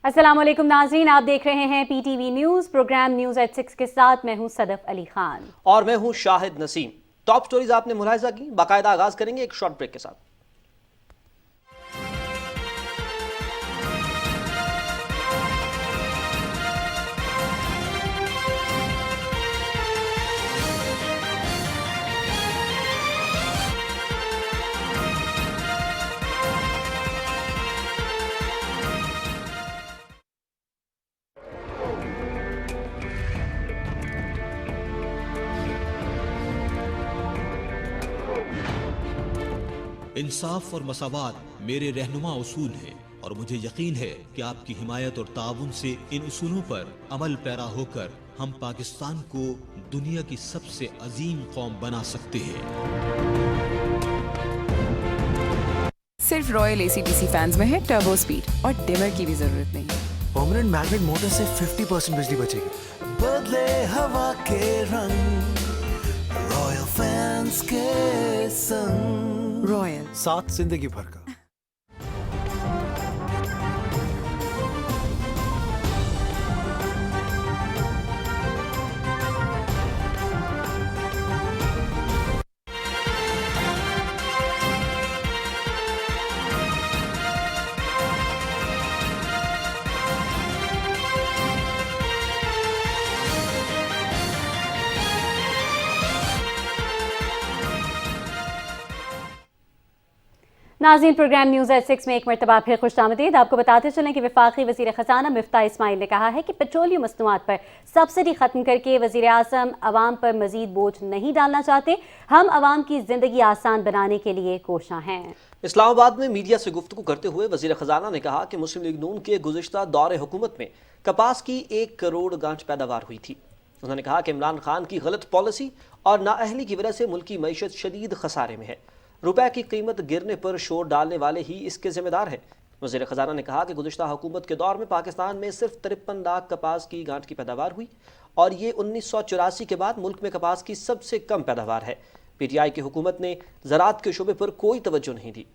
अस्सलाम वालेकुम नाज़रीन, आप देख रहे हैं PTV news. Program news at 6 के साथ मैं हूं सदफ अली खान और मैं हूं शाहिद नसीम। टॉप स्टोरीज आपने मुलाहिजा की, बाकायदा आगाज करेंगे एक शॉर्ट ब्रेक के साथ। इंसाफ और मसावात मेरे रहनुमा उसूल हैं और मुझे यकीन है कि आपकी हिमायत और ताउन से इन उसूलों पर अमल पैरा होकर हम पाकिस्तान को दुनिया की सबसे अजीम कौम बना सकते हैं। सिर्फ रॉयल एसीटीसी फैंस में है टर्बो स्पीड और डिमर की भी जरूरत नहीं। परमानेंट मैग्नेट मोटर से 50% बिजली बचेगी। बदले हवा के रंग रॉयल फैंस के संग। रॉयल, साथ जिंदगी भर का। नाज़रीन, प्रोग्राम न्यूज़ एट 6 में एक मरतबा फिर खुशामदीद। आपको बताते चलें कि वफाकी वज़ीर ख़ज़ाना मिफ्ता इस्माइल ने कहा है कि पेट्रोलियम मसनूआत पर सब्सिडी ख़त्म करके वज़ीर आज़म अवाम पर मज़ीद बोझ नहीं डालना चाहते। हम अवाम की ज़िंदगी आसान बनाने के लिए कोशां हैं। इस्लामाबाद में मीडिया से गुफ्तगू करते हुए वज़ीर ख़ज़ाना ने कहा कि मुस्लिम लीग नून के गुज़िश्ता दौर हुकूमत में कपास की 1 करोड़ गांठ पैदावार हुई थी। उन्होंने कहा कि इमरान खान की गलत पॉलिसी और नाअहली की वजह से मुल्की मईशत शदीद खसारे में है। रुपए की कीमत गिरने पर शोर डालने वाले ही इसके जिम्मेदार हैं। वज़ीर ख़ज़ाना ने कहा कि गुज़िश्ता हुकूमत के दौर में पाकिस्तान में सिर्फ 53 लाख कपास की गांठ की पैदावार हुई और ये 1984 के बाद मुल्क में कपास की सबसे कम पैदावार है। PTI की हुकूमत ने ज़राअत के शोबे पर कोई तवज्जो नहीं दी।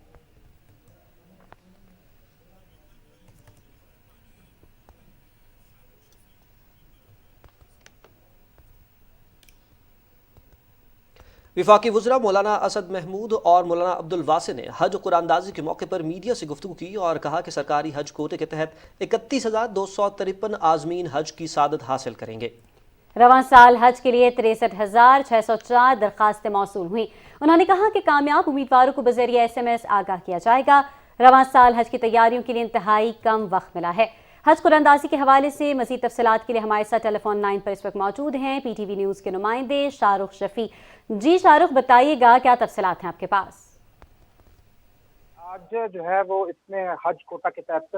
वफाकी वज़रा मौलाना असद महमूद और मौलाना अब्दुल वासे ने हज कुरानदाजी के मौके पर मीडिया से गुफ्तगू की और कहा कि सरकारी हज कोटे के तहत 31,253 आज़मीन हज की सादत हासिल करेंगे। रवां साल हज के लिए 63,604 दरखास्तें मौसूल हुई। उन्होंने कहा कि कामयाब उम्मीदवारों को बज़रिया SMS आगाह किया जाएगा। रवां साल हज की तैयारियों के लिए इंतहाई कम वक्त मिला है। हज कुरानदाजी के हवाले से मज़ीद तफसीलात के लिए हमारे साथ टेलीफोन लाइन पर इस वक्त मौजूद हैं PTV न्यूज़ के नुमाइंदे शाहरुख शफी। जी शाहरुख, बताइएगा क्या तफसीलात हैं आपके पास? आज जो है वो इसमें हज कोटा के तहत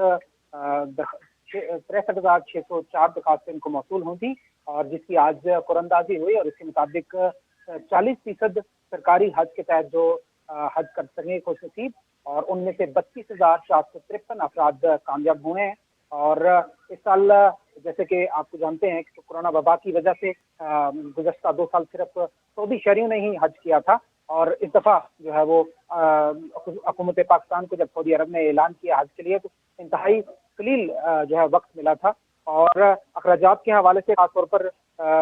63,604 दरखास्तें इनको मौसूल हुई थी और जिसकी आज कुरानदाजी हुई और इसके मुताबिक 40% सरकारी हज के तहत जो हज कर सकेंगे खुश नसीब और उनमें से 32,453 अफराद कामयाब हुए हैं। और इस साल जैसे कि आपको जानते हैं कि कोरोना वबा की वजह से गुज़श्ता 2 साल सिर्फ सऊदी शहरियों ने ही हज किया था और इस दफ़ा जो है वो हुकूमत पाकिस्तान को जब सऊदी अरब ने ऐलान किया हज के लिए तो इंतहाई कलील जो है वक्त मिला था और अखराजात के हवाले से खासतौर पर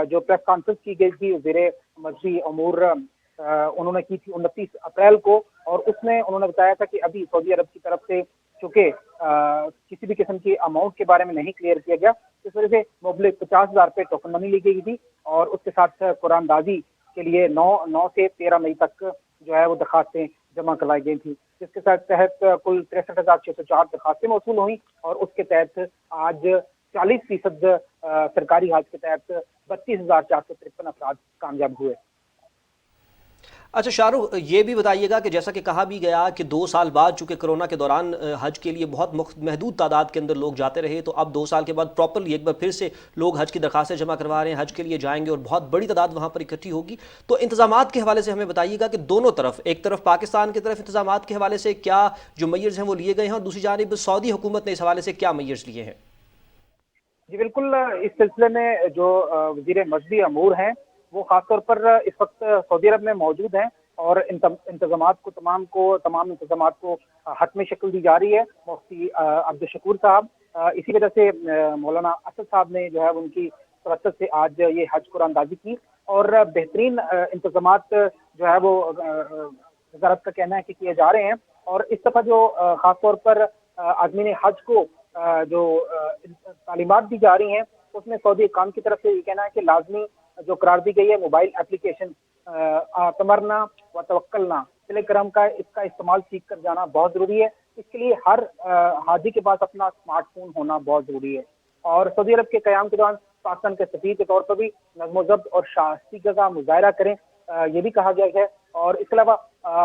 जो प्रेस कॉन्फ्रेंस की गई थी वज़ीर मजहबी अमूर उन्होंने की थी 29 अप्रैल को और उसमें उन्होंने बताया था कि अभी सऊदी अरब की तरफ से चूँकि किसी भी किस्म की अमाउंट के बारे में नहीं क्लियर किया गया, इस वजह से मुबलिक 50,000 रुपये टोकन मनी ली गई थी और उसके साथ कुरानदाजी के लिए 9 से 13 मई तक जो है वो दरखास्तें जमा करवाई गई थी, जिसके तहत कुल 63,604 दरखास्तें मौसूल हुई और उसके तहत आज 40% सरकारी हज के तहत 32,453 अफराद कामयाब हुए। अच्छा शाहरुख, ये भी बताइएगा कि जैसा कि कहा भी गया कि 2 साल बाद चूंकि कोरोना के दौरान हज के लिए बहुत महदूद तादाद के अंदर लोग जाते रहे, तो अब 2 साल के बाद प्रॉपरली एक बार फिर से लोग हज की दरखास्तें जमा करवा रहे हैं, हज के लिए जाएंगे और बहुत बड़ी तादाद वहाँ पर इकट्ठी होगी। तो इंतजामात के हवाले से हमें बताइएगा कि दोनों तरफ, एक तरफ पाकिस्तान की तरफ इंतजामात के हवाले से क्या जो मैयर्स हैं वो लिए गए हैं और दूसरी जानिब सऊदी हुकूमत ने इस हवाले से क्या मैयर्स लिए हैं? जी बिल्कुल, इस सिलसिले में जो वज़ीर मजहबी अमूर हैं वो खासतौर पर इस वक्त सऊदी अरब में मौजूद हैं और तमाम इंतजामात को हतमी शक्ल दी जा रही है। मुफ्ती अब्दुल शकूर साहब इसी वजह से मौलाना असद साहब ने जो है उनकी तरफ से आज ये हज कुरानदाजी की और बेहतरीन इंतजामात जो है वो वजारत का कहना है कि किए जा रहे हैं। और इस दफ़ा जो ख़ास तौर पर आज़मीन हज को जो तालीमात दी जा रही हैं उसमें सऊदी हुकाम की तरफ से ये कहना है कि लाजमी जो करार दी गई है मोबाइल एप्लीकेशन तमरना व तवक्कलना टेलीग्राम का इसका इस्तेमाल सीख कर जाना बहुत ज़रूरी है। इसके लिए हर हाजी के पास अपना स्मार्टफोन होना बहुत ज़रूरी है। और सऊदी अरब के क़याम के दौरान पाकिस्तान के सफ़ीर के तौर पर भी नज़्म ज़ब्त और शास्त्री का मुजाहरा करें, ये भी कहा गया है। और इसके अलावा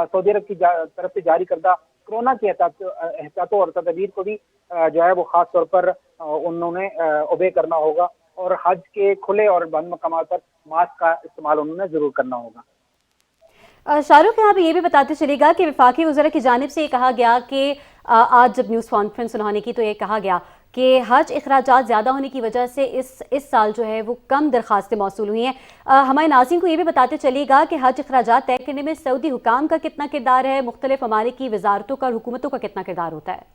सऊदी अरब की तरफ से जारी करदा कोरोना की एहतियातों और तदबीर को भी जो है वो ख़ास तौर पर उन्होंने ओबे करना होगा और हज के खुले और बंद मकामात पर मास्क का इस्तेमाल उन्होंने ज़रूर करना होगा। शाहरुख, यहाँ पे ये भी बताते चलेगा कि वफाकी वज़ीर की जानिब से ये कहा गया कि आज जब न्यूज़ कॉन्फ्रेंस उन्होंने की तो ये कहा गया कि हज अखराजात ज़्यादा होने की वजह से इस साल जो है वो कम दरख्वास्तें मौसूल हुई हैं। हमारे नाज़रीन को ये भी बताते चलेगा कि हज अखराजात तय करने में सऊदी हुकाम का कितना किरदार है, मुख्तलिफ ममालिक की वजारतों का और हुकूमतों का कितना किरदार होता है?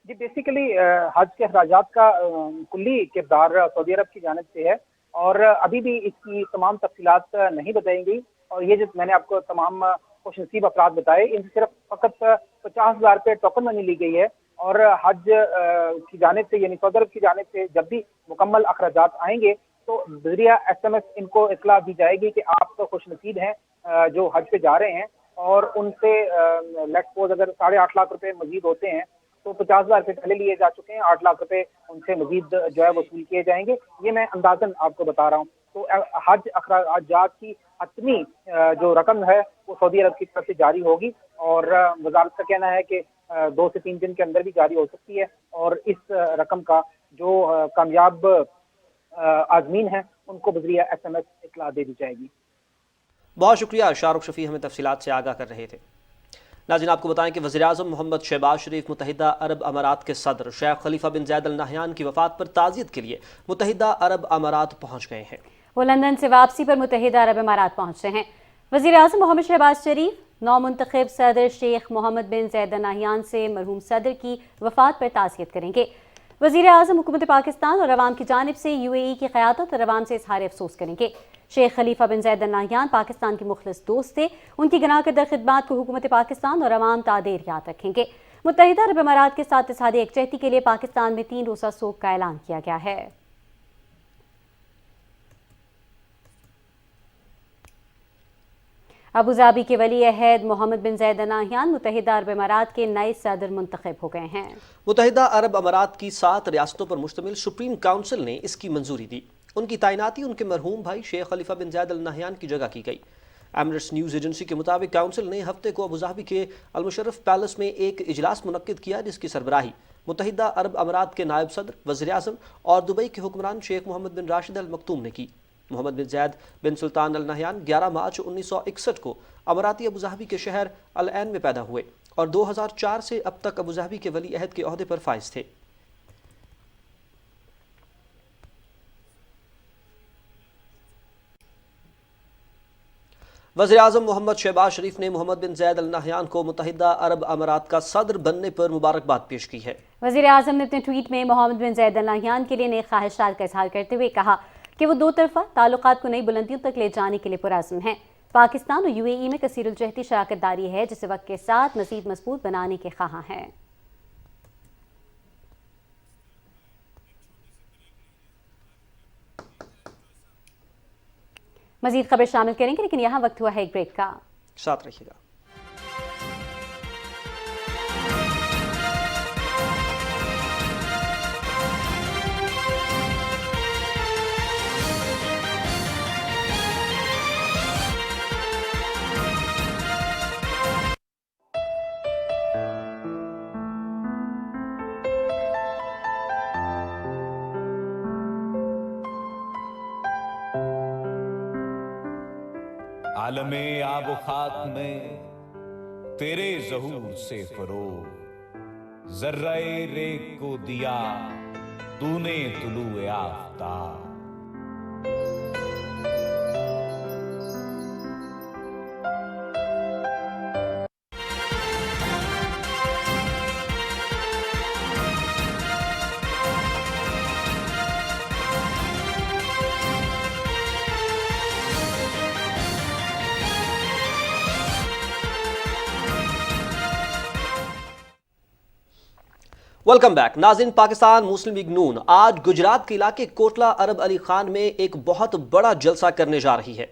जी, बेसिकली हज के अखराजात का कुल्ली किरदार सऊदी अरब की जानिब से है और अभी भी इसकी तमाम तफसीलात नहीं बताई गई। और ये जो मैंने आपको तमाम खुशनसीब अफराद बताए, इनसे सिर्फ फ़कत 50,000 रुपये टोकन मनी ली गई है। और हज की जानिब से यानी सऊदी अरब की जानिब से जब भी मुकम्मल अखराजात आएंगे तो ज़रिया SMS इनको इत्तला दी जाएगी कि आप तो खुशनसीब हैं जो हज पे जा रहे हैं और उनसे लेट्स सपोज अगर 8.5 लाख रुपए मजीद होते हैं तो 50,000 रुपये पहले लिए जा चुके हैं, 8 लाख रुपए उनसे मजीद जो है वसूल किए जाएंगे। ये मैं अंदाजन आपको बता रहा हूँ। तो हज अखराजात की हतमी जो रकम है वो सऊदी अरब की तरफ से जारी होगी और वजारत का कहना है कि 2 से 3 दिन के अंदर भी जारी हो सकती है। और इस रकम का जो कामयाब आज़मीन है उनको बज़रिया SMS इत्तला दे दी जाएगी। बहुत शुक्रिया शाहरुख शफी, हमें तफसीलात से आगाह कर रहे थे। नाज़रीन, आपको बताएं कि वज़ीर-ए-आज़म मोहम्मद शहबाज शरीफ मुत्तहिदा अरब अमारात के सदर शेख खलीफा बिन ज़ायद अल नहयान की वफ़ात पर ताज़ियत के लिए मुत्तहिदा अरब अमारात पहुँच गए हैं। वो लंदन से वापसी पर मुत्तहिदा अरब अमारात पहुँचे हैं। वज़ीर-ए-आज़म मोहम्मद शहबाज शरीफ नौमुंतखब सदर शेख मोहम्मद बिन ज़ायद अल नहयान से मरहूम सदर की वफ़ात पर ताज़ियत करेंगे। वज़ीर-ए-आज़म हुकूमत पाकिस्तान और अवाम की जानिब से UAE की क़यादत और अवाम से इज़हार अफसोस करेंगे। शेख खलीफा बिन ज़ायद अल नहयान पाकिस्तान के मुखलिस दोस्त थे। उनकी गनाह करदा खिदमात को हुकूमत पाकिस्तान और अवाम तादेर याद रखेंगे। मुत्तहिदा अरब अमारात के साथ इत्तेहादी यकजहती के लिए पाकिस्तान में 3 रोज़ा सोग का ऐलान किया गया है। अबू धाबी के वली अहद मोहम्मद बिन ज़ायद अल नहयान मुत्तहिदा अरब अमारात के नए सदर मुंतखब हो गए हैं। मुत्तहिदा अरब अमारात की 7 रियासतों पर मुश्तमिल सुप्रीम काउंसिल ने इसकी मंजूरी दी। उनकी तैनाती उनके मरहूम भाई शेख खलीफा बिन ज़ायद अल नहयान की जगह की गई। एमिरेट्स न्यूज़ एजेंसी के मुताबिक काउंसिल ने हफ्ते को अबू धाबी के अल मुशर्रफ पैलेस में एक इजलास मुनक्किद किया, जिसकी सरबराही मुत्तहिदा अरब अमारात के नायब सदर, वज़ीर-ए-आज़म और दुबई के हुक्मरान शेख मोहम्मद बिन राशिद अल मकतूम ने की। मोहम्मद बिन ज़ायद बिन सुल्तान अल नहयान 11 मार्च 1961 को अमाराती अबू धाबी के शहर अल ऐन में पैदा हुए और 2004 से अब तक अबू धाबी के वली अहद के ओहदे पर फाइज थे। वज़ीर-ए-आज़म मोहम्मद शहबाज शरीफ ने मोहम्मद बिन ज़ायद अल नहयान को मुत्तहिदा अरब अमारात का सदर बनने पर मुबारकबाद पेश की है। वज़ीर-ए-आज़म ने अपने ट्वीट में मोहम्मद बिन ज़ायद अल नहयान के लिए नई ख्वाहिशात का इज़हार करते हुए कहा कि वो 2 तरफ़ा ताल्लुकात को नई बुलंदियों तक ले जाने के लिए पुरअज़्म हैं। पाकिस्तान और UAE में कसीरुल-जहती शराकतदारी है जिसे वक्त के साथ मज़ीद मजबूत बनाने के ख्वाहां हैं। मज़ीद खबर शामिल करेंगे, लेकिन यहाँ वक्त हुआ है एक ब्रेक का। साथ रखिएगा। आलमे आब खाक में तेरे ज़हूर से फरोग, ज़र्रे रेग को दिया तूने तुलूए आफ्ताब। वेलकम बैक नाज़रीन। पाकिस्तान मुस्लिम लीग नून आज गुजरात के इलाके कोटला अरब अली खान में एक बहुत बड़ा जलसा करने जा रही है।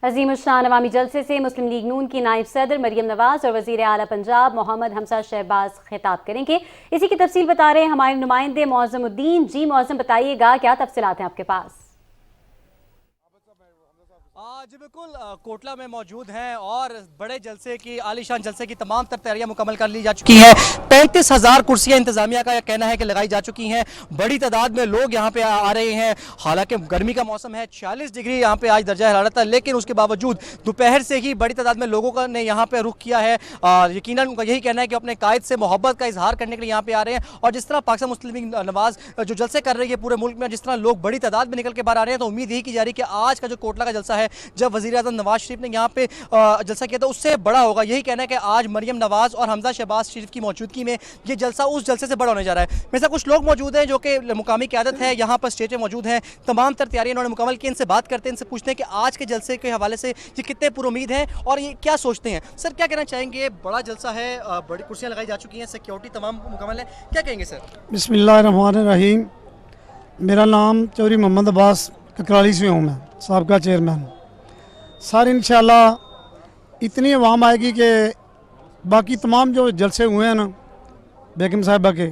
अजीम शान अवामी जलसे से मुस्लिम लीग नून की नायब सदर मरियम नवाज और वजीर आला पंजाब मोहम्मद हमजा शहबाज खिताब करेंगे। इसी की तफसील बता रहे हैं हमारे नुमाइंदे मौज़मुद्दीन। जी मौज़म, बताइएगा क्या तफसीलात हैं आपके पास? जी बिल्कुल, कोटला में मौजूद हैं और बड़े जलसे की आलीशान जलसे की तमाम तर तैयारियां मुकम्मल कर ली जा चुकी हैं। 35,000 कुर्सियां इंतजामिया का कहना है कि लगाई जा चुकी हैं। बड़ी तादाद में लोग यहां पे आ रहे हैं। हालांकि गर्मी का मौसम है, 46 डिग्री यहां पे आज दर्जा हरारत है, लेकिन उसके बावजूद दोपहर से ही बड़ी तादाद में लोगों ने यहां पे रुख किया है। यकीनन उनका यही कहना है कि अपने कायद से मोहब्बत का इजहार करने के लिए यहाँ पे आ रहे हैं। और जिस तरह पाकिस्तान मुस्लिम लीग नवाज जो जलसे कर रही है पूरे मुल्क में, जिस तरह लोग बड़ी तादाद में निकल के बाहर आ रहे हैं, तो उम्मीद यही की जा रही है कि आज का जो कोटला का जलसा है, जब वज़ीर आज़म नवाज शरीफ ने यहाँ पे जलसा किया था, उससे बड़ा होगा। यही कहना है कि आज मरियम नवाज और हमजा शहबाज शरीफ की मौजूदगी में ये जलसा उस जलसे से बड़ा होने जा रहा है। मेरे साथ कुछ लोग मौजूद हैं जो कि मुकामी क़यादत है, यहाँ पर स्टेज पे मौजूद हैं। तमाम तर तैयारियां इन्होंने मुकम्मल की। इनसे बात करते हैं, इनसे पूछते हैं कि आज के जलसे के हवाले से ये कितने पुरुमीद हैं और ये क्या सोचते हैं। सर, क्या कहना चाहेंगे? बड़ा जलसा है, बड़ी कुर्सियाँ लगाई जा चुकी हैं, सिक्योरिटी तमाम मुकम्मल है, क्या कहेंगे सर? बिस्मिल्लाहिर्रहमानिर्रहीम। मेरा नाम चौधरी मोहम्मद अब्बास ककराली से हूँ, मैं साबका चेयरमैन। सर इंशाल्लाह इतनी आवाम आएगी कि बाकी तमाम जो जलसे हुए हैं ना, बेगम साहिबा के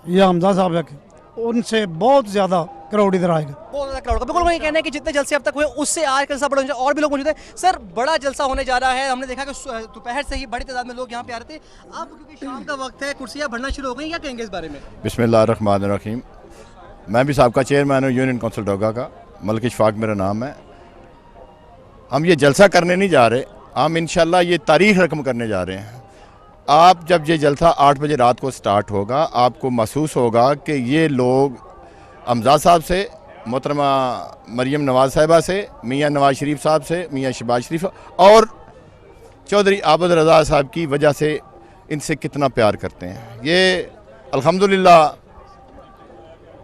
या हमजा साहबा के, उनसे बहुत ज़्यादा क्राउड इधर आएगा। बहुत ज़्यादा क्राउड। बिल्कुल वही कहना है कि जितने जलसे अब तक हुए उससे आज का जलसा बड़ा होने, और भी लोग मौजूद हैं। सर, बड़ा जलसा होने जा रहा है। हमने देखा कि दोपहर से ही बड़ी तादाद में लोग यहाँ पे आ रहे थे। अब क्योंकि शाम का वक्त है, कुर्सियाँ भरना शुरू हो गई, क्या कहेंगे इस बारे में? बिस्मिल्लाहिर्रहमानिर्रहीम। मैं भी साबका चेयरमैन हूँ यूनियन काउंसिल डोगा का, मलिक इशफाक मेरा नाम है। हम ये जलसा करने नहीं जा रहे, हम इंशाल्लाह ये तारीख रकम करने जा रहे हैं। आप जब ये जलसा 8 बजे रात को स्टार्ट होगा, आपको महसूस होगा कि ये लोग हमजा साहब से, मोहतरमा मरियम नवाज साहिबा से, मियाँ नवाज शरीफ साहब से, मियाँ शहबाज शरीफ और चौधरी आबद रज़ा साहब की वजह से इनसे कितना प्यार करते हैं। ये अल्हम्दुलिल्लाह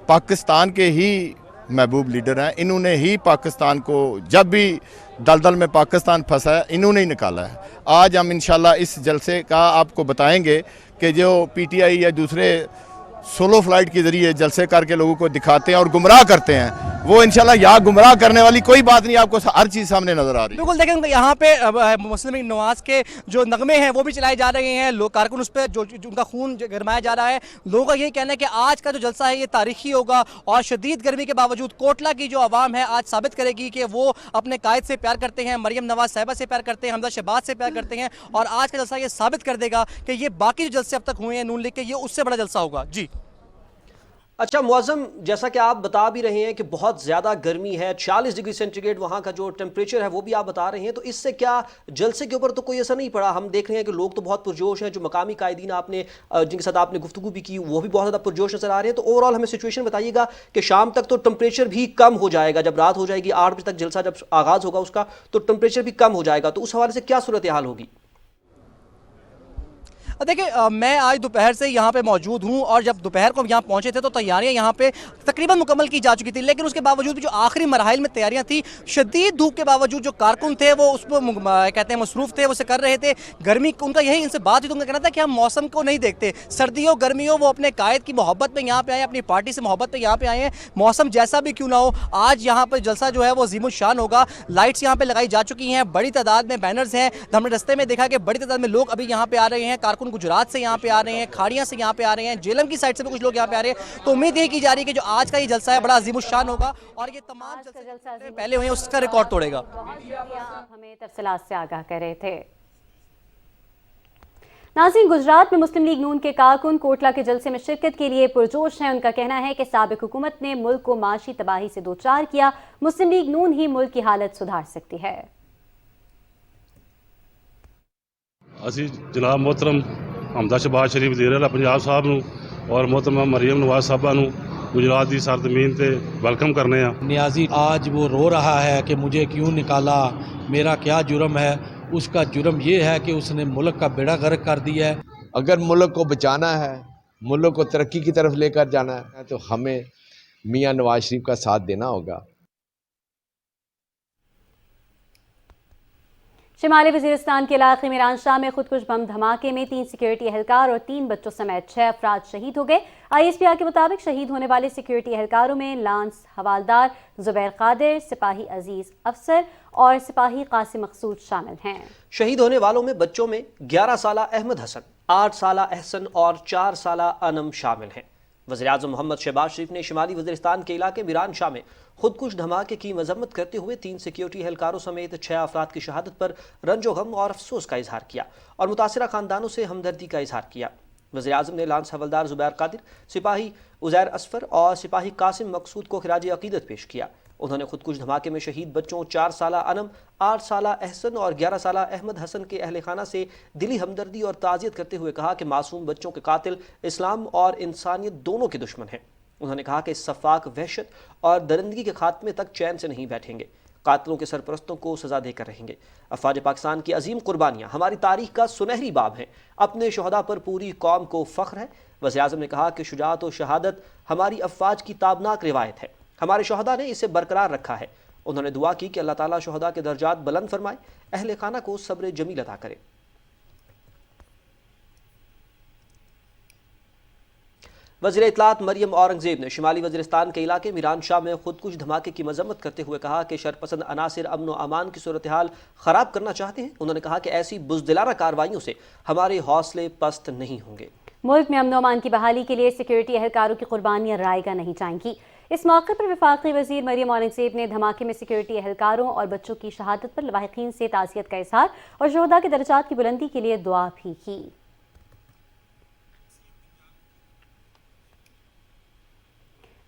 पाकिस्तान के ही महबूब लीडर हैं। इन्होंने ही पाकिस्तान को, जब भी दलदल में पाकिस्तान फंसा है, इन्होंने ही निकाला है। आज हम इंशाल्लाह इस जलसे का आपको बताएंगे कि जो पीटीआई या दूसरे सोलो फ्लाइट के ज़रिए जलसे करके लोगों को दिखाते हैं और गुमराह करते हैं, वो इंशाल्लाह यहाँ गुमराह करने वाली कोई बात नहीं, आपको हर चीज़ सामने नजर आ रही है। बिल्कुल, देखें यहाँ पे मुस्लिम लीग नवाज के जो नगमे हैं वो भी चलाए जा रहे हैं। लोग कारकुन उस पर जो उनका खून गरमाया जा रहा है। लोगों का यही कहना है कि आज का जो जलसा है ये तारीखी होगा और शदीद गर्मी के बावजूद कोटला की जो आवाम है आज साबित करेगी कि वो अपने कायद से प्यार करते हैं, मरियम नवाज साहिबा से प्यार करते हैं, हमजा शहबाज से प्यार करते हैं। और आज का जलसा ये साबित कर देगा कि ये बाकी जो जलसे अब तक हुए हैं नून लीग के, ये उससे बड़ा जलसा होगा। जी अच्छा मुअज़्ज़म, जैसा कि आप बता भी रहे हैं कि बहुत ज़्यादा गर्मी है, 40 डिग्री सेंटीग्रेड वहाँ का जो टेम्परेचर है वो भी आप बता रहे हैं, तो इससे क्या जलसे के ऊपर तो कोई असर नहीं पड़ा? हम देख रहे हैं कि लोग तो बहुत पुरजोश हैं, जो मकामी कायदीन आपने जिनके साथ आपने गुफ्तगू भी की वो भी बहुत ज़्यादा पुरजोश नजर आ रहे हैं। तो ओवरऑल हमें सिचुएशन बताइएगा कि शाम तक तो टेम्परेचर भी कम हो जाएगा, जब रात हो जाएगी 8 बजे तक जलसा जब आगाज़ होगा उसका, तो टेम्परेचर भी कम हो जाएगा, तो उस हवाले से क्या सूरत हाल होगी? देखिए, मैं आज दोपहर से यहाँ पे मौजूद हूँ और जब दोपहर को हम यहाँ पहुँचे थे तो तैयारियाँ यहाँ पे तकरीबन मुकम्मल की जा चुकी थी, लेकिन उसके बावजूद भी जो आखिरी मराहिल में तैयारियाँ थी, शदीद धूप के बावजूद जो कारकुन थे वो उस पर कहते हैं मसरूफ़ थे, वो से कर रहे थे। गर्मी उनका यही, इनसे बात हुई तो उनका कहना था कि हम मौसम को नहीं देखते, सर्दियों गर्मियों वो अपने कायद की मोहब्बत में यहाँ पे आए, अपनी पार्टी से मोहब्बत में यहाँ पे आए हैं। मौसम जैसा भी क्यों ना हो, आज यहाँ पर जलसा जो है वो अज़ीमुल शान होगा। लाइट्स यहाँ पे लगाई जा चुकी हैं, बड़ी तादाद में बैनर्स हैं। हमने रस्ते में देखा कि बड़ी तादाद में लोग अभी यहाँ पे आ रहे हैं। कारकुन गुजरात से यहाँ आ रहे हैं, खाड़ियां से यहाँ पे आ रहे हैं, जेलम की साइड से भी कुछ लोग यहाँ पे आ रहे हैं। तो उम्मीद यही की जा रही है कि जो आज का ये जलसा है बड़ा अज़ीमुश्शान होगा और ये तमाम जलसे पहले हुए हैं उसका रिकॉर्ड तोड़ेगा। आप हमें तफसीलात से आगाह कर रहे थे। नाज़रीन, गुजरात में मुस्लिम लीग नून के कारकुन कोटला के जलसे में शिरकत के लिए पुरजोश हैं। उनका कहना है कि साबिक हुकूमत ने मुल्क को माशी तबाही से दोचार किया, मुस्लिम लीग नून ही मुल्क की हालत सुधार सकती है। असी जनाब मोहतरम हमजा शहबाज शरीफ लीडर पंजाब साहब नूं और मोहतरमा मरियम नवाज साहबा नूं गुजरात की सरजमीन पे वेलकम करने। नियाजी आज वो रो रहा है कि मुझे क्यों निकाला, मेरा क्या जुर्म है। उसका जुर्म ये है कि उसने मुल्क का बेड़ा गर्क कर दिया है। अगर मुल्क को बचाना है, मुल्क को तरक्की की तरफ लेकर जाना है, तो हमें मियाँ नवाज शरीफ का साथ देना होगा। شمالی وزیرستان کے علاقے میران شاہ میں خودکش بم دھماکے میں 3 سیکیورٹی اہلکار اور 3 بچوں سمیت 6 افراد شہید ہو گئے۔ ISPR کے مطابق شہید ہونے والے سیکیورٹی اہلکاروں میں لانس حوالدار زبیر قادر، سپاہی عزیز افسر اور سپاہی قاسم مقصود شامل ہیں۔ شہید ہونے والوں میں بچوں میں 11 سالہ احمد حسن، 8 سالہ احسن اور 4 سالہ انم شامل ہیں۔ وزیراعظم محمد شہباز شریف نے شمالی وزیرستان کے علاقے میران شاہ میں خودکش دھماکے کی مذمت کرتے ہوئے 3 سیکیورٹی اہلکاروں سمیت 6 افراد کی شہادت پر رنج و غم اور افسوس کا اظہار کیا اور متاثرہ خاندانوں سے ہمدردی کا اظہار کیا۔ وزیراعظم نے لانس حوالدار زبیر قادر، سپاہی عزیر اصفر اور سپاہی قاسم مقصود کو خراج عقیدت پیش کیا۔ انہوں نے خودکش دھماکے میں شہید بچوں 4 سالہ انم، 8 سالہ احسن اور 11 سالہ احمد حسن کے اہل خانہ سے دلی ہمدردی اور تعزیت کرتے ہوئے کہا کہ معصوم بچوں کے قاتل اسلام اور انسانیت دونوں کے دشمن ہیں۔ انہوں نے کہا کہ اس سفاک وحشت اور درندگی کے خاتمے تک چین سے نہیں بیٹھیں گے، قاتلوں کے سرپرستوں کو سزا دے کر رہیں گے۔ افواج پاکستان کی عظیم قربانیاں ہماری تاریخ کا سنہری باب ہیں، اپنے شہداء پر پوری قوم کو فخر ہے۔ وزیراعظم نے کہا کہ شجاعت و شہادت ہماری افواج کی تابناک روایت ہے، ہمارے شہداء نے اسے برقرار رکھا ہے۔ انہوں نے دعا کی کہ اللہ تعالیٰ شہداء کے درجات بلند فرمائے، اہل خانہ کو صبر جمیل عطا کرے۔ وزیر اطلاعات مریم اورنگزیب نے شمالی وزیرستان کے علاقے میران شاہ میں خودکش دھماکے کی مذمت کرتے ہوئے کہا کہ شرپسند عناصر امن و امان کی صورتحال خراب کرنا چاہتے ہیں۔ انہوں نے کہا کہ ایسی بزدلانہ کارروائیوں سے ہمارے حوصلے پست نہیں ہوں گے۔ ملک میں امن و امان کی بحالی کے لیے سیکیورٹی اہلکاروں کی قربانیاں رائے گاہ نہیں جائیں گی۔ اس موقع پر وفاقی وزیر مریم اورنگزیب نے دھماکے میں سیکیورٹی اہلکاروں اور بچوں کی شہادت پر لواحقین سے تعزیت کا اظہار اور شہداء کے درجات کی بلندی کے لیے دعا بھی کی۔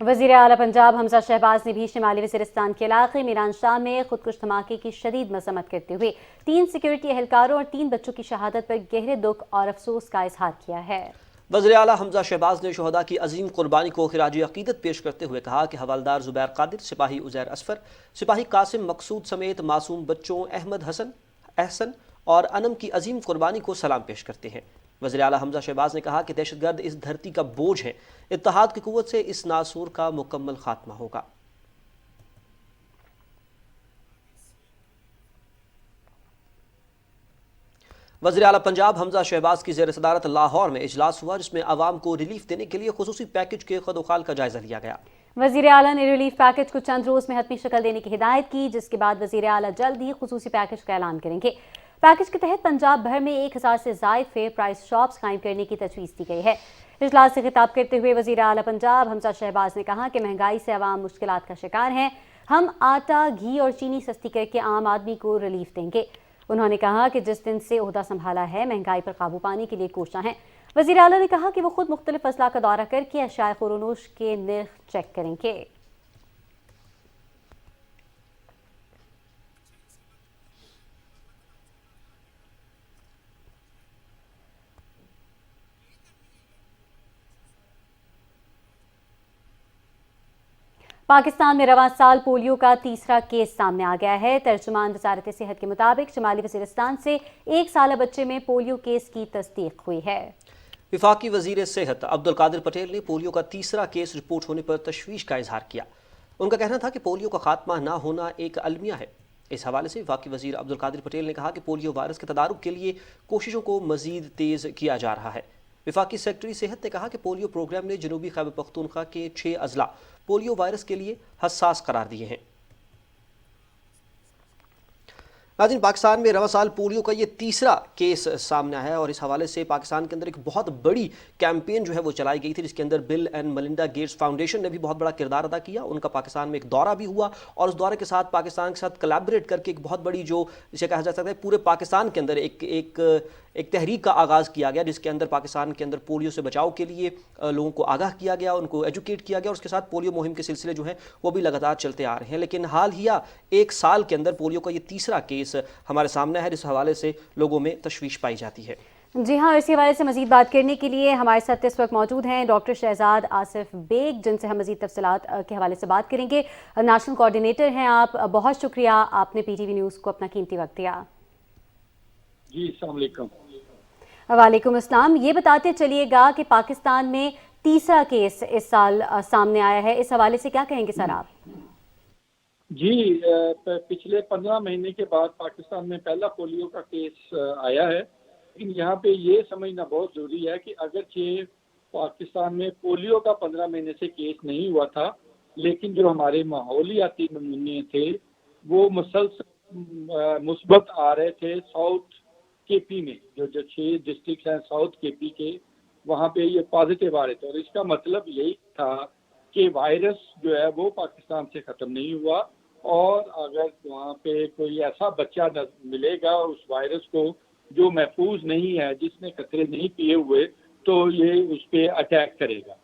وزیر اعلیٰ پنجاب حمزہ شہباز نے بھی شمالی وزیرستان کے علاقے میران شاہ میں خودکش دھماکے کی شدید مذمت کرتے ہوئے 3 سیکیورٹی اہلکاروں اور 3 بچوں کی شہادت پر گہرے دکھ اور افسوس کا اظہار کیا ہے۔ وزیر اعلیٰ حمزہ شہباز نے شہداء کی عظیم قربانی کو خراج عقیدت پیش کرتے ہوئے کہا کہ حوالدار زبیر قادر، سپاہی عزیر اصفر، سپاہی قاسم مقصود سمیت معصوم بچوں احمد حسن، احسن اور انم کی عظیم قربانی کو سلام پیش کرتے ہیں۔ وزیر اعلیٰ حمزہ شہباز نے کہا کہ دہشت گرد اس دھرتی کا بوجھ ہے، اتحاد کی قوت سے اس ناسور کا مکمل خاتمہ ہوگا۔ وزیر اعلیٰ پنجاب حمزہ شہباز کی زیر صدارت لاہور میں اجلاس ہوا، جس میں عوام کو ریلیف دینے کے لیے خصوصی پیکج کے خد و خال کا جائزہ لیا گیا۔ وزیر اعلیٰ نے ریلیف پیکج کو چند روز میں حتمی شکل دینے کی ہدایت کی، جس کے بعد وزیر اعلیٰ جلد ہی خصوصی پیکج کا اعلان کریں گے۔ پیکج کے تحت پنجاب بھر میں 1000 سے زائد فیئر پرائس شاپس قائم کرنے کی تجویز دی گئی ہے۔ اجلاس سے خطاب کرتے ہوئے وزیر اعلیٰ پنجاب حمزہ شہباز نے کہا کہ مہنگائی سے عوام مشکلات کا شکار ہیں، ہم آٹا، گھی اور چینی سستی کر کے عام آدمی کو ریلیف دیں گے۔ انہوں نے کہا کہ جس دن سے عہدہ سنبھالا ہے مہنگائی پر قابو پانے کے لیے کوشاں ہیں۔ وزیر اعلیٰ نے کہا کہ وہ خود مختلف اضلاع کا دورہ کر کے اشیاء خورونوش کے نرخ چیک کریں گے۔ پاکستان میں رواں سال پولیو کا تیسرا کیس سامنے آ گیا ہے۔ ترجمان وزارت صحت کے مطابق شمالی وزیرستان سے 1 سالہ بچے میں پولیو کیس کی تصدیق ہوئی ہے۔ وفاقی وزیر صحت عبدالقادر پٹیل نے پولیو کا تیسرا کیس رپورٹ ہونے پر تشویش کا اظہار کیا۔ ان کا کہنا تھا کہ پولیو کا خاتمہ نہ ہونا ایک المیہ ہے۔ اس حوالے سے وفاقی وزیر عبدالقادر پٹیل نے کہا کہ پولیو وائرس کے تدارک کے لیے کوششوں کو مزید تیز کیا جا رہا ہے۔ وفاقی سیکرٹری صحت نے کہا کہ پولیو پروگرام نے جنوبی خیبر پختونخوا کے 6 اضلاع پولیو وائرس کے لیے حساس قرار دیے ہیں۔ ناظرین، پاکستان میں رواں سال پولیو کا یہ تیسرا کیس سامنے آیا ہے اور اس حوالے سے پاکستان کے اندر ایک بہت بڑی کیمپین جو ہے وہ چلائی گئی تھی، جس کے اندر بل اینڈ ملنڈا گیٹس فاؤنڈیشن نے بھی بہت بڑا کردار ادا کیا۔ ان کا پاکستان میں ایک دورہ بھی ہوا اور اس دورے کے ساتھ پاکستان کے ساتھ کلیبریٹ کر کے ایک بہت بڑی جو جسے کہا جا سکتا ہے پورے پاکستان کے اندر ایک تحریک کا آغاز کیا گیا، جس کے اندر پاکستان کے اندر پولیو سے بچاؤ کے لیے لوگوں کو آگاہ کیا گیا، ان کو ایجوکیٹ کیا گیا اور اس کے ساتھ پولیو مہم کے سلسلے جو ہیں وہ بھی لگاتار چلتے آ رہے ہیں۔ لیکن حال ہی 1 سال کے اندر پولیو کا یہ تیسرا کیس ہمارے سامنے ہے، جس حوالے سے لوگوں میں تشویش پائی جاتی ہے۔ جی ہاں، اسی حوالے سے مزید بات کرنے کے لیے ہمارے ساتھ اس وقت موجود ہیں ڈاکٹر شہزاد آصف بیگ، جن سے ہم مزید تفصیلات کے حوالے سے بات کریں گے۔ نیشنل کوآرڈینیٹر ہیں آپ، بہت شکریہ آپ نے PTV نیوز کو اپنا قیمتی وقت دیا۔ جی السلام علیکم۔ وعلیکم السلام۔ یہ بتاتے چلیے گا کہ پاکستان میں تیسرا کیس اس سال سامنے آیا ہے، اس حوالے سے کیا کہیں گے سر آپ؟ जी, पिछले 15 महीने के बाद पाकिस्तान में पहला पोलियो का केस आया है, लेकिन यहाँ पे ये समझना बहुत ज़रूरी है कि अगरचे पाकिस्तान में पोलियो का 15 महीने से केस नहीं हुआ था, लेकिन जो हमारे माहौलियाती नमूने थे वो मुसलसल मुस्बत आ रहे थे। साउथ केपी में जो 6 डिस्ट्रिक्ट हैं साउथ केपी के, वहाँ पे ये पॉजिटिव आ रहे थे, और इसका मतलब यही था कि वायरस जो है वो पाकिस्तान से ख़त्म नहीं हुआ, और अगर वहाँ पे कोई ऐसा बच्चा मिलेगा उस वायरस को जो महफूज नहीं है, जिसने कतरे नहीं पिए हुए, तो ये उस पर अटैक करेगा।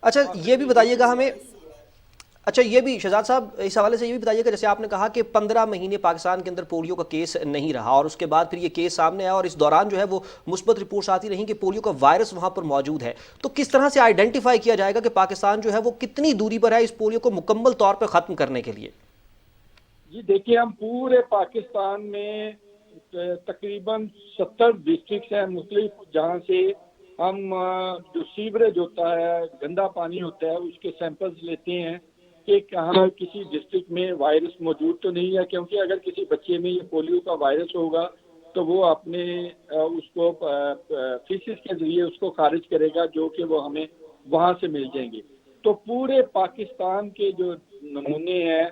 अच्छा ये भी बताइएगा हमें, अच्छा ये भी शहजाद साहब इस हवाले से ये भी बताइएगा, जैसे आपने कहा कि 15 महीने पाकिस्तान के अंदर पोलियो का केस नहीं रहा और उसके बाद फिर ये केस सामने आया और इस दौरान जो है वो मुस्बत रिपोर्ट्स आती रहीं कि पोलियो का वायरस वहाँ पर मौजूद है, तो किस तरह से आइडेंटिफाई किया जाएगा कि पाकिस्तान जो है वो कितनी दूरी पर है इस पोलियो को मुकम्मल तौर पर ख़त्म करने के लिए? जी देखिए, हम पूरे पाकिस्तान में तकरीबन 70 डिस्ट्रिक्ट हैं मुख्तलिफ, जहाँ से हम जो सीवरेज होता है, गंदा पानी होता है, उसके सैंपल्स लेते हैं कि कहाँ किसी डिस्ट्रिक्ट में वायरस मौजूद तो नहीं है, क्योंकि अगर किसी बच्चे में ये पोलियो का वायरस होगा तो वो अपने उसको फीसिस के ज़रिए उसको खारिज करेगा, जो कि वो हमें वहाँ से मिल जाएंगे। तो पूरे पाकिस्तान के जो नमूने हैं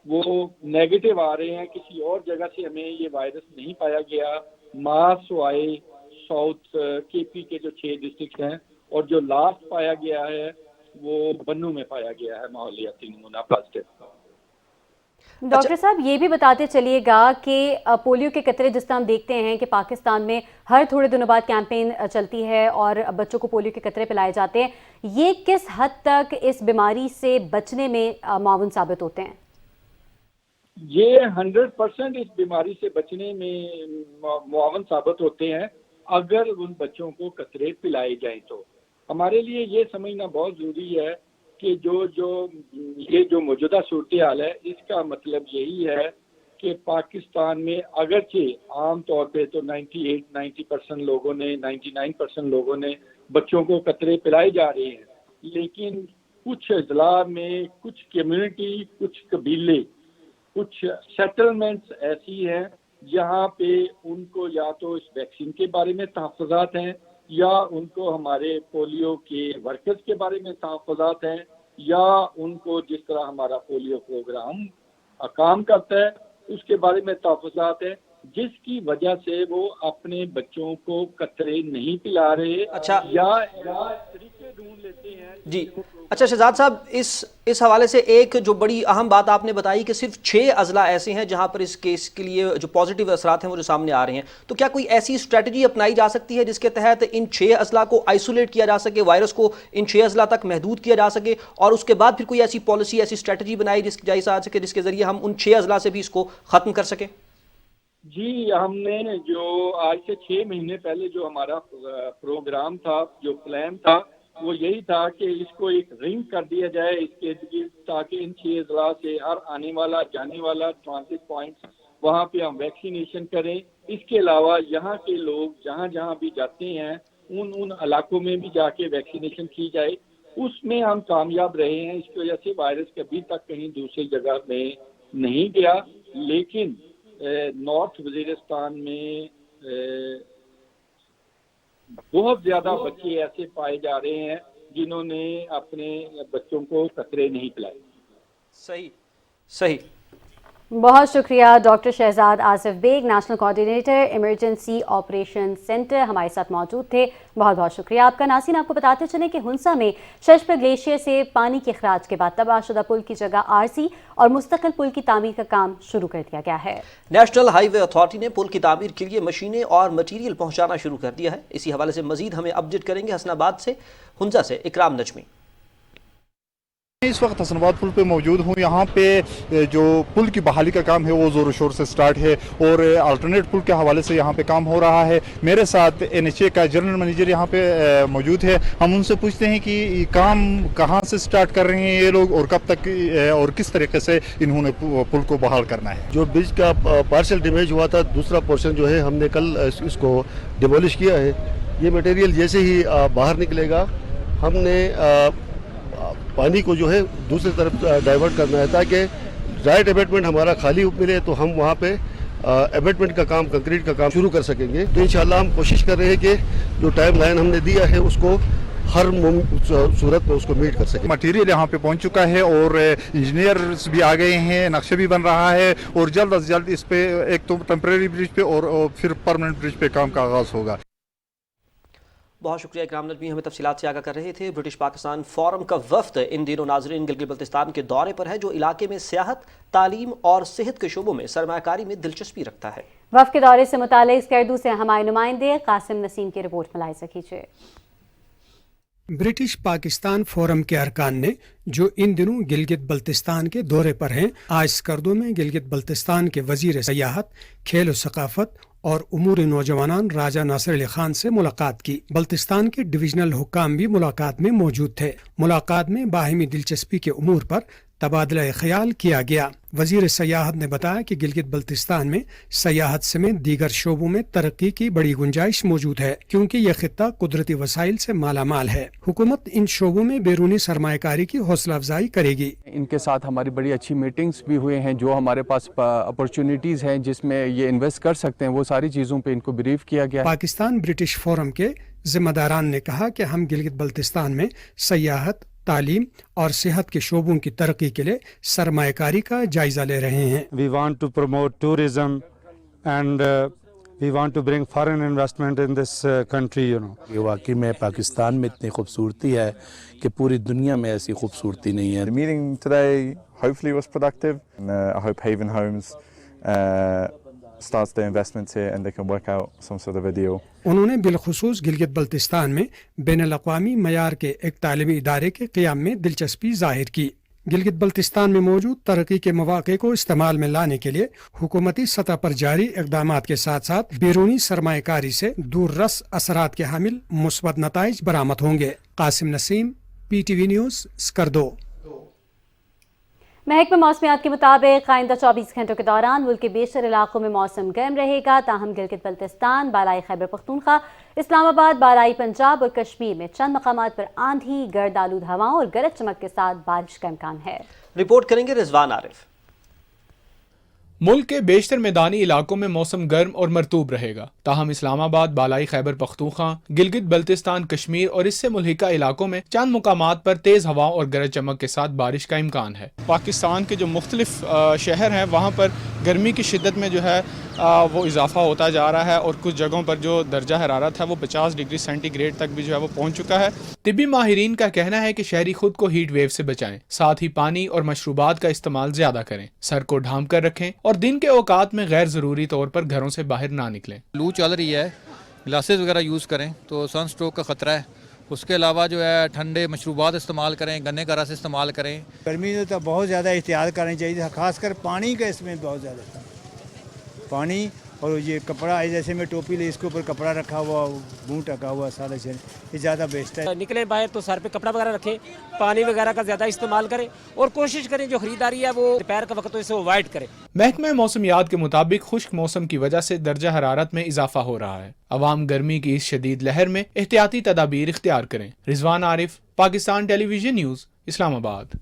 वो नेगेटिव आ रहे हैं, किसी और जगह से हमें ये वायरस नहीं पाया गया। मार्सवाई साउथ केपी के जो 6 डिस्ट्रिक्ट हैं, और जो लास्ट पाया गया है वो बन्नू में पाया गया है माहौलियाती नमूना पॉजिटिव। डॉक्टर साहब ये भी बताते चलिएगा कि पोलियो के कतरे जिस तरह हम देखते हैं कि पाकिस्तान में हर थोड़े दिनों बाद कैंपेन चलती है और बच्चों को पोलियो के कतरे पिलाए जाते हैं, ये किस हद तक इस बीमारी से बचने में मावन साबित होते हैं? ये 100% इस बीमारी से बचने में मुआवन साबित होते हैं अगर उन बच्चों को कतरे पिलाए जाएं। तो हमारे लिए ये समझना बहुत ज़रूरी है कि ये जो मौजूदा सूरत हाल है, इसका मतलब यही है कि पाकिस्तान में अगरचे आम तौर पे तो 98-90% लोगों ने 99% लोगों ने बच्चों को कतरे पिलाए जा रहे हैं, लेकिन कुछ अजला में कुछ कम्युनिटी, कुछ कबीले, कुछ सेटलमेंट्स ऐसी हैं जहाँ पे उनको या तो इस वैक्सीन के बारे में तहफ़्फ़ुज़ात हैं, या उनको हमारे पोलियो के वर्कर्स के बारे में तहफ़्फ़ुज़ात हैं, या उनको जिस तरह हमारा पोलियो प्रोग्राम काम करता है उसके बारे में तहफ़्फ़ुज़ात है, जिसकी वजह से वो अपने बच्चों को कतरे नहीं पिला रहे। अच्छा, या तरीके ढूंढ लेते हैं जी। अच्छा शहजाद साहब, इस हवाले से एक जो बड़ी अहम बात आपने बताई कि सिर्फ 6 अजला ऐसे हैं जहां पर इस केस के लिए जो पॉजिटिव असरात हैं वो जो सामने आ रहे हैं, तो क्या कोई ऐसी स्ट्रेटजी अपनाई जा सकती है जिसके तहत इन 6 अजला को आइसोलेट किया जा सके, वायरस को इन 6 अजला तक महदूद किया जा सके, और उसके बाद फिर कोई ऐसी पॉलिसी, ऐसी स्ट्रेटजी बनाई जा सके जिसके जरिए हम उन 6 अजला से भी इसको ख़त्म कर सकें? जी, हमने जो आज से 6 महीने पहले जो हमारा प्रोग्राम था, जो प्लान था, वो यही था कि इसको एक रिंग कर दिया जाए इसके, ताकि इन 6 अजला से हर आने वाला जाने वाला ट्रांसिट पॉइंट्स वहाँ पे हम वैक्सीनेशन करें। इसके अलावा यहाँ के लोग जहाँ जहाँ भी जाते हैं उन इलाकों में भी जाके वैक्सीनेशन की जाए। उसमें हम कामयाब रहे हैं, इसकी वजह से वायरस कभी तक कहीं दूसरी जगह में नहीं गया। लेकिन नॉर्थ वजीरिस्तान में बहुत ज़्यादा बच्चे ऐसे पाए जा रहे हैं जिन्होंने अपने बच्चों को कतरे नहीं पिलाए। सही। बहुत शुक्रिया doctor Shahzad Asif Baig, national coordinator emergency operation centre, हमारे साथ मौजूद थे। बहुत बहुत शुक्रिया आपका। नाज़रीन, आपको बताते चलें कि हुंसा में शशपर ग्लेशियर से पानी के अखराज के बाद तबाहशुदा पुल की जगह आरसी और मुस्तकिल पुल की तामीर का काम शुरू कर दिया गया है। नेशनल हाईवे अथॉरिटी ने पुल की तामीर के लिए मशीनें और मटीरियल पहुंचाना शुरू कर दिया है। इसी हवाले से मजीद हमें अपडेट करेंगे हसनाबाद से, हुंसा से इकराम नजमी। इस वक्त हसनाबाद पुल पे मौजूद हूँ। यहाँ पे जो पुल की बहाली का काम है वो ज़ोर शोर से स्टार्ट है और अल्टरनेट पुल के हवाले से यहाँ पे काम हो रहा है। मेरे साथ NHA का जनरल मैनेजर यहाँ पे मौजूद है। हम उनसे पूछते हैं कि काम कहाँ से स्टार्ट कर रहे हैं ये लोग और कब तक और किस तरीके से इन्होंने पुल को बहाल करना है। जो ब्रिज का पार्शल डैमेज हुआ था, दूसरा पोर्शन जो है हमने कल इसको डिमोलिश किया है। ये मटेरियल जैसे ही बाहर निकलेगा हमने पानी को जो है दूसरी तरफ डाइवर्ट करना है, ताकि राइट एबेटमेंट हमारा खाली मिले तो हम वहाँ पे एबेटमेंट का काम, कंक्रीट का काम शुरू कर सकेंगे। तो इंशाल्लाह हम कोशिश कर रहे हैं कि जो टाइम लाइन हमने दिया है उसको हर सूरत में उसको मीट कर सके। मटेरियल यहाँ पे पहुँच चुका है और इंजीनियर्स भी आ गए हैं, नक्शे भी बन रहा है और जल्द अज जल्द इस पे एक तो टेम्परेरी ब्रिज पे और फिर परमानेंट ब्रिज पे काम का आगाज़ होगा। बहुत शुक्रिया इकराम नजमी, हमें तफसीलात से आगाह कर रहे थे। ब्रिटिश पाकिस्तान फोरम का वफ्द इन दिनों नाजरीन गिलगित बल्तिस्तान के दौरे पर है, जो इलाके में सियाहत, तालीम और सेहत के शोबों में सरमायाकारी में दिलचस्पी रखता है। वफ्द के दौरे से मुताल्लिक स्कर्दू से हमारे नुमाइंदे कासिम नसीम की रिपोर्ट मुलाहिजा कीजिए। ब्रिटिश पाकिस्तान फोरम के अरकान ने जो इन दिनों गिलगित बल्तिस्तान के दौरे पर हैं, आज स्कर्दो में गिलगित बल्तिस्तान के वजीर सयाहत, खेल और सकाफत और उमूर नौजवान राजा नासिर अली खान से मुलाकात की। बल्तिस्तान के डिविजनल हुक्काम भी मुलाकात में मौजूद थे। मुलाकात में बाहिमी दिलचस्पी के उमूर पर तबादला ख्याल किया गया। वजीर सयाहत ने बताया कि गिलगित बल्तिस्तान में सयाहत समेत दीगर शोबों में तरक्की की बड़ी गुंजाइश मौजूद है, क्योंकि यह खित्ता कुदरती वसाइल से माला माल है। हुकूमत इन शोबों में बैरूनी सरमायाकारी की हौसला अफजाई करेगी। इनके साथ हमारी बड़ी अच्छी मीटिंग्स भी हुए हैं, जो हमारे पास अपॉर्चुनिटीज़ हैं जिसमें ये इन्वेस्ट कर सकते हैं, वो सारी चीज़ों पर इनको ब्रीफ किया गया। पाकिस्तान ब्रिटिश फोरम के जिम्मेदारान ने कहा कि हम गिलगित बल्तिस्तान में सयाहत, तालीम और सेहत के शोबों की तरक्की के लिए सरमायाकारी का जायजा ले रहे हैं। We want to promote tourism and we want to bring foreign investment in this country, you know. ये वाकई में पाकिस्तान में इतनी खूबसूरती है कि पूरी दुनिया में ऐसी खूबसूरती नहीं है। The meeting today hopefully was productive and I hope Haven Homes starts their investments here and they can work out some sort of a deal. उन्होंने बिलखुसूस गिलगित बल्तिस्तान में बैनुल-अक़वामी मयार के एक तालीमी इदारे के क़याम में दिलचस्पी जाहिर की। गिलगित बल्तिस्तान में मौजूद तरक्की के मौक़े को इस्तेमाल में लाने के लिए हुकूमती सतह पर जारी इक़दामात के साथ साथ बैरूनी सरमायाकारी से दूर रस असरात के हामिल मुस्बत नताइज बरामद होंगे। Qasim Naseem, PTV news, Skardu. महकमा मौसमियात के मुताबिक आइंदा 24 घंटों के दौरान मुल्क के बेशतर इलाकों में मौसम गर्म रहेगा, ताहम गिलगित बल्तिस्तान, बालाई खैबर पख्तूनख्वा, इस्लामाबाद, बालाई पंजाब और कश्मीर में चंद मकामात पर आंधी, गर्द आलूद हवाओं और गरज चमक के साथ बारिश का इम्कान है। रिपोर्ट करेंगे रिजवान आरिफ। मुल्क के बेशतर मैदानी इलाकों में मौसम गर्म और मरतूब रहेगा, ताहम इस्लामाबाद, बालाई खैबर पख्तूनख्वा, गिलगित बल्तिस्तान, कश्मीर और इससे मुल्हिका इलाकों में चंद मुकामात पर तेज़ हवाओं और गरज चमक के साथ बारिश का इम्कान है। पाकिस्तान के जो मुख्तलिफ शहर हैं वहाँ पर गर्मी की शिद्दत में जो है वो इजाफा होता जा रहा है और कुछ जगहों पर जो दर्जा हरारत है वो 50 डिग्री सेंटीग्रेड तक भी जो है वो पहुँच चुका है। तिब्बी माहिरीन का कहना है कि शहरी खुद को हीट वेव से बचाएं, साथ ही पानी और मशरूबात का इस्तेमाल ज्यादा करें, सर को ढांप कर रखें और दिन के औकात में गैर ज़रूरी तौर पर घरों से बाहर ना निकलें। लू चल रही है, ग्लासेस वगैरह यूज़ करें तो सन स्ट्रोक का ख़तरा है। उसके अलावा जो है ठंडे मशरूबात इस्तेमाल करें, गन्ने का रस इस्तेमाल करें। गर्मी में तो बहुत ज़्यादा एहतियात करनी चाहिए, ख़ासकर पानी का इसमें बहुत ज़्यादा पानी। और ये कपड़ा है, जैसे मैं टोपी ले इसके ऊपर कपड़ा रखा हुआ, मुँह ढका हुआ, सारा शरीर, ये ज़्यादा बेस्ट है। निकलें बाहर तो सर पे कपड़ा वगैरह रखें, पानी वगैरह का ज़्यादा इस्तेमाल करें और कोशिश करें जो खरीदारी है वो दोपहर का वक्त तो इसे अवॉइड करें। महकमा मौसमियात के मुताबिक खुश्क मौसम की वजह से दर्जा हरारत में इजाफा हो रहा है। अवाम गर्मी की इस शदीद लहर में एहतियाती तदाबीर इख्तियार करें। Rizwan Arif, Pakistan television news, Islamabad.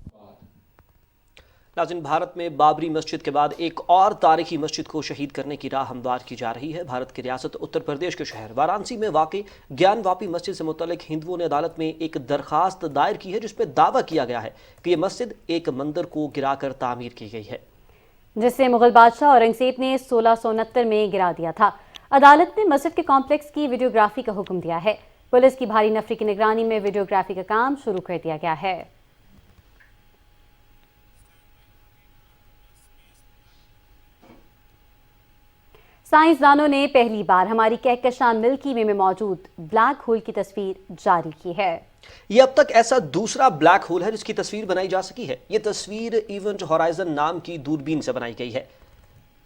नाज़रीन, भारत में बाबरी मस्जिद के बाद एक और तारीखी मस्जिद को शहीद करने की राह हमवार की जा रही है। भारत की रियासत उत्तर प्रदेश के शहर वाराणसी में वाक़ई ज्ञानवापी मस्जिद से मुतल्लिक हिंदुओं ने अदालत में एक दरख्वास्त दायर की है, जिसमें दावा किया गया है कि यह मस्जिद एक मंदिर को गिराकर तामीर की गई है, जिसे मुगल बादशाह औरंगजेब ने 1669 में गिरा दिया था। अदालत ने मस्जिद के कॉम्प्लेक्स की वीडियोग्राफी का हुक्म दिया है। पुलिस की भारी नफरी की निगरानी में वीडियोग्राफी का काम शुरू कर दिया गया है। साइंसदानों ने पहली बार हमारी कहकशां मिल्की वे में मौजूद ब्लैक होल की तस्वीर जारी की है। यह अब तक ऐसा दूसरा ब्लैक होल है जिसकी तस्वीर बनाई जा सकी है। यह तस्वीर इवेंट होराइजन नाम की दूरबीन से बनाई गई है।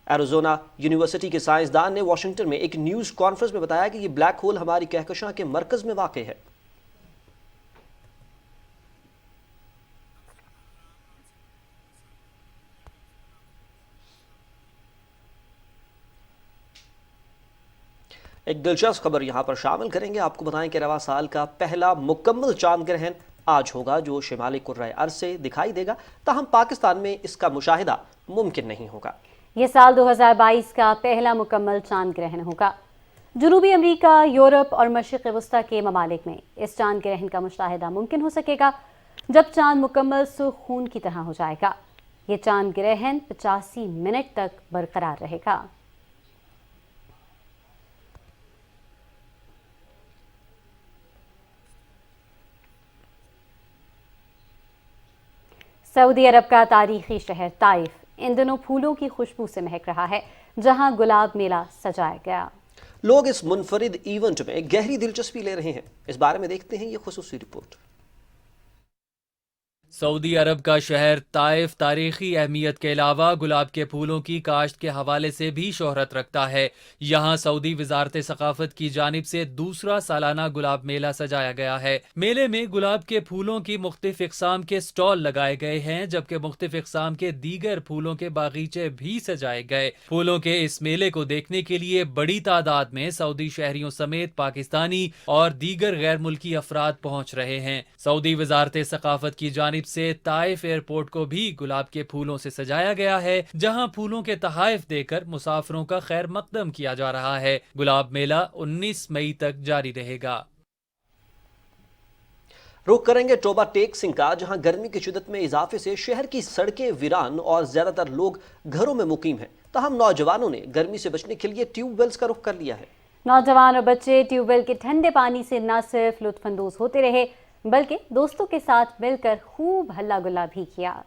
एरिज़ोना यूनिवर्सिटी के साइंसदान ने वाशिंगटन में एक न्यूज़ कॉन्फ्रेंस में बताया कि यह ब्लैक होल हमारी कहकशां के मरकज में वाक़ है। एक दिलचस्प खबर यहां पर शामिल करेंगे। आपको बताएं कि रवां साल का पहला मुकम्मल चांद ग्रहण آج ہوگا جو شمالی کرۂ ارض سے دکھائی دے گا، تاہم پاکستان میں اس کا مشاہدہ ممکن نہیں ہوگا۔ یہ سال 2022 کا پہلا مکمل چاند گرہن ہوگا۔ جنوبی امریکہ، یورپ اور مشرق وسطیٰ کے ممالک میں اس چاند گرہن کا مشاہدہ ممکن ہو سکے گا جب چاند مکمل سرخ خون کی طرح ہو جائے گا۔ یہ چاند گرہن 85 منٹ تک برقرار رہے گا۔ سعودی عرب کا تاریخی شہر طائف ان دنوں پھولوں کی خوشبو سے مہک رہا ہے، جہاں گلاب میلہ سجایا گیا۔ لوگ اس منفرد ایونٹ میں گہری دلچسپی لے رہے ہیں۔ اس بارے میں دیکھتے ہیں یہ خصوصی رپورٹ۔ سعودی عرب کا شہر طائف تاریخی اہمیت کے علاوہ گلاب کے پھولوں کی کاشت کے حوالے سے بھی شہرت رکھتا ہے۔ یہاں سعودی وزارت ثقافت کی جانب سے دوسرا سالانہ گلاب میلہ سجایا گیا ہے۔ میلے میں گلاب کے پھولوں کی مختلف اقسام کے سٹال لگائے گئے ہیں، جبکہ مختلف اقسام کے دیگر پھولوں کے باغیچے بھی سجائے گئے۔ پھولوں کے اس میلے کو دیکھنے کے لیے بڑی تعداد میں سعودی شہریوں سمیت پاکستانی اور دیگر غیر ملکی افراد پہنچ رہے ہیں۔ سعودی وزارت ثقافت کی جانب سے طائف ایئرپورٹ کو بھی گلاب کے پھولوں سے سجایا گیا ہے، جہاں پھولوں کے تحائف دے کر مسافروں کا خیر مقدم کیا جا رہا ہے۔ گلاب میلہ 19 مئی تک جاری رہے گا۔ رخ کریں گے ٹوبہ ٹیک سنگھ کا، جہاں گرمی کی شدت میں اضافے سے شہر کی سڑکیں ویران اور زیادہ تر لوگ گھروں میں مقیم ہیں، تاہم نوجوانوں نے گرمی سے بچنے کے لیے ٹیوب ویلز کا رخ کر لیا ہے۔ نوجوان اور بچے ٹیوب ویل کے ٹھنڈے پانی سے نہ صرف لطف اندوز ہوتے رہے بلکہ دوستوں کے ساتھ مل کر خوب ہلا گلا بھی کیا۔